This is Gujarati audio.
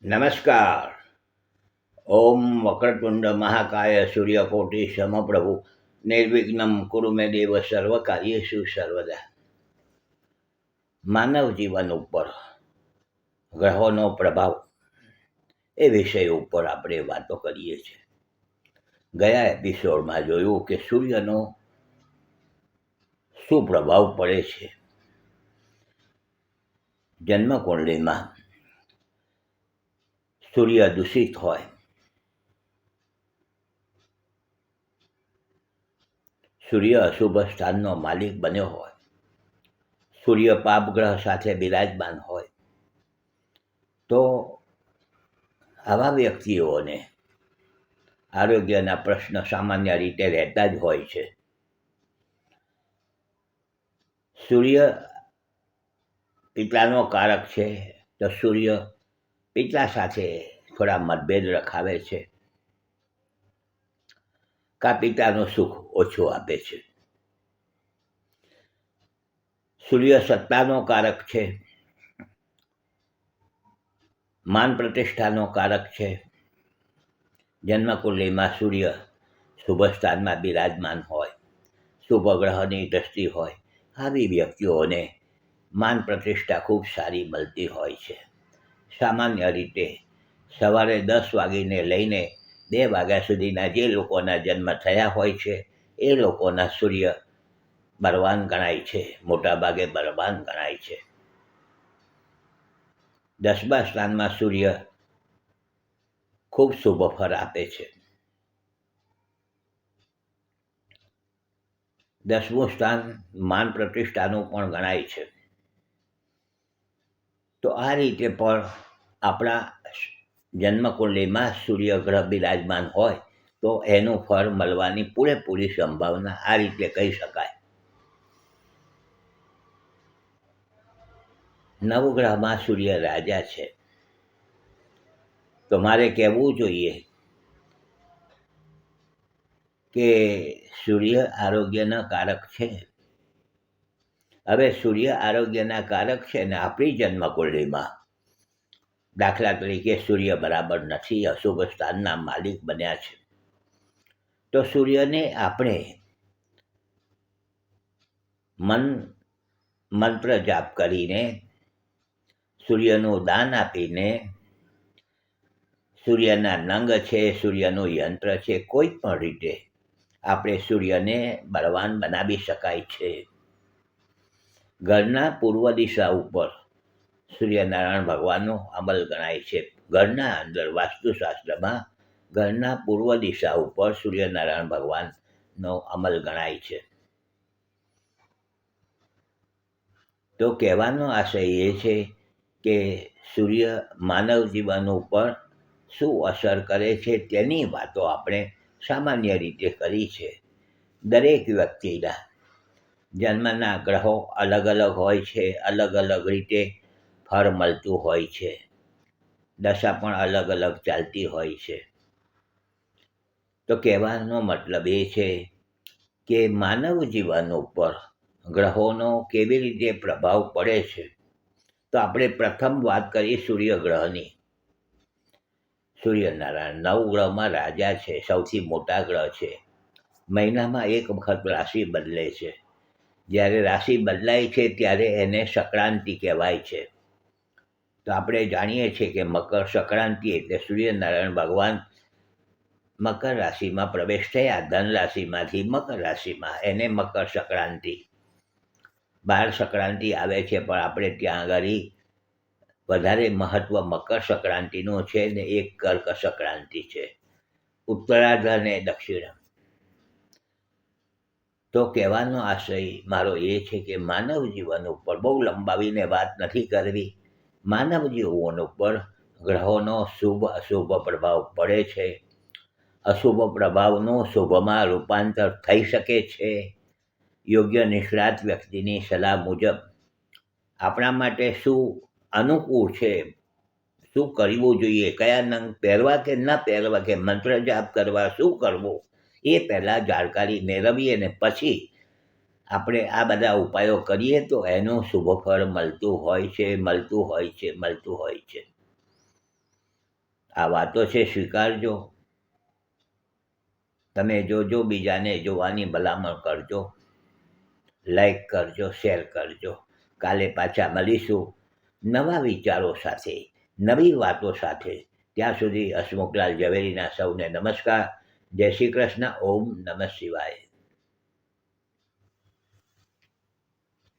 નમસ્કાર. ઓમ વક્રતુંડ મહાકાય સૂર્યકોટિ સમપ્રભુ નિર્વિઘ્નમ કુરુ મે દેવ સર્વકાર્યેષુ સર્વદા. માનવ જીવન ઉપર ગ્રહોનો પ્રભાવ એ વિષય ઉપર આપણે વાતો કરીએ છીએ. ગયા એપિસોડમાં જોયું કે સૂર્યનો શું પ્રભાવ પડે છે. જન્મકુંડળીમાં સૂર્ય દૂષિત હોય, સૂર્ય અશુભ સ્થાનનો માલિક બન્યો હોય, સૂર્ય પાપ ગ્રહ સાથે બિરાજમાન હોય, તો આવા વ્યક્તિઓને આરોગ્યના પ્રશ્ન સામાન્ય રીતે રહેતા જ હોય છે. સૂર્ય પિતાનો કારક છે, તો સૂર્ય પિતા સાથે થોડા મતભેદ રખાવે છે, કા પિતાનું સુખ ઓછું આપે છે. સૂર્ય સત્તાનો કારક છે, માન પ્રતિષ્ઠાનો કારક છે. જન્મકુંડળીમાં સૂર્ય શુભ સ્થાનમાં બિરાજમાન હોય, શુભ ગ્રહની દ્રષ્ટિ હોય, આવી વ્યક્તિઓને માન પ્રતિષ્ઠા ખૂબ સારી મળતી હોય છે. સામાન્ય રીતે સવારે 10 વાગીને લઈને 2 વાગ્યા સુધીના જે લોકોના જન્મ થયા હોય છે, એ લોકોના સૂર્ય બળવાન ગણાય છે, મોટાભાગે બળવાન ગણાય છે. 10મા સ્થાનમાં સૂર્ય ખૂબ શુભ ફળ આપે છે. 10મું સ્થાન માન પ્રતિષ્ઠાનું પણ ગણાય છે. તો આ રીતે પણ આપણા જન્મકુંડળીમાં સૂર્ય ગ્રહ બિરાજમાન હોય તો એનું ફળ મળવાની પૂરેપૂરી સંભાવના આ રીતે કહી શકાય. નવગ્રહમાં સૂર્ય રાજા છે, તો મારે કહેવું જોઈએ કે સૂર્ય આરોગ્યના કારક છે. હવે સૂર્ય આરોગ્યના કારક છે ને આપણી જન્મકુંડળીમાં દાખલા તરીકે સૂર્ય બરાબર નથી, અશુભ સ્થાનના માલિક બન્યા છે, તો સૂર્યને આપણે મંત્ર જાપ કરીને, સૂર્યનું દાન આપીને, સૂર્યના નંગ છે, સૂર્યનું યંત્ર છે, કોઈ પણ રીતે આપણે સૂર્યને બળવાન બનાવી શકાય છે. ઘરના પૂર્વ દિશા ઉપર સૂર્યનારાયણ ભગવાનનો અમલ ગણાય છે. ઘરના અંદર વાસ્તુશાસ્ત્રમાં ઘરના પૂર્વ દિશા ઉપર સૂર્યનારાયણ ભગવાનનો અમલ ગણાય છે. તો કહેવાનો આશય એ છે કે સૂર્ય માનવ જીવન ઉપર શું અસર કરે છે તેની વાતો આપણે સામાન્ય રીતે કરી છે. દરેક વ્યક્તિના જન્મના ગ્રહો અલગ અલગ હોય છે, અલગ અલગ રીતે ફળ મળતું હોય છે, દશા પણ અલગ અલગ ચાલતી હોય છે. તો કહેવાનો મતલબ એ છે કે માનવ જીવન ઉપર ગ્રહોનો કેવી રીતે પ્રભાવ પડે છે. તો આપણે પ્રથમ વાત કરીએ સૂર્યગ્રહની. સૂર્યનારાયણ 9 ગ્રહમાં રાજા છે, સૌથી મોટા ગ્રહ છે. મહિનામાં એક વખત રાશિ બદલે છે. જ્યારે રાશિ બદલાય છે ત્યારે એને સંક્રાંતિ કહેવાય છે. તો આપણે જાણીએ છીએ કે મકર સંક્રાંતિ એટલે સૂર્યનારાયણ ભગવાન મકર રાશિમાં પ્રવેશ થયા, ધન રાશિમાંથી મકર રાશિમાં, એને મકર સંક્રાંતિ. 12 સંક્રાંતિ આવે છે, પણ આપણે ત્યાં આગળ વધારે મહત્ત્વ મકર સંક્રાંતિનું છે ને એક કર્ક સંક્રાંતિ છે, ઉત્તરાર્ધ અને દક્ષિણ. તો કહેવાનો આશય મારો એ છે કે માનવ જીવન ઉપર બહુ લંબાવીને વાત નથી કરવી. માનવ જીવન ઉપર ગ્રહોનો શુભ અશુભ પ્રભાવ પડે છે. અશુભ પ્રભાવનું શુભમાં રૂપાંતર થઈ શકે છે. યોગ્ય નિષ્ણાત વ્યક્તિની સલાહ મુજબ આપણા માટે શું અનુકૂળ છે, શું કરવું જોઈએ, કયા નંગ પહેરવા કે ન પહેરવા, કે મંત્ર જાપ કરવા, શું કરવું, એ પહેલાં જાણકારી મેળવીએ ને પછી આપણે આ બધા ઉપાયો કરીએ તો એનું શુભ ફળ મળતું હોય છે. આ વાતો છે સ્વીકારજો. તમે જોજો, બીજાને જોવાની ભલામણ કરજો, લાઈક કરજો, શેર કરજો. કાલે પાછા મળીશું નવા વિચારો સાથે, નવી વાતો સાથે. ત્યાં સુધી હસમુખલાલ ઝવેરીના સૌને નમસ્કાર. જય શ્રી કૃષ્ણ. ઓમ નમઃ શિવાય.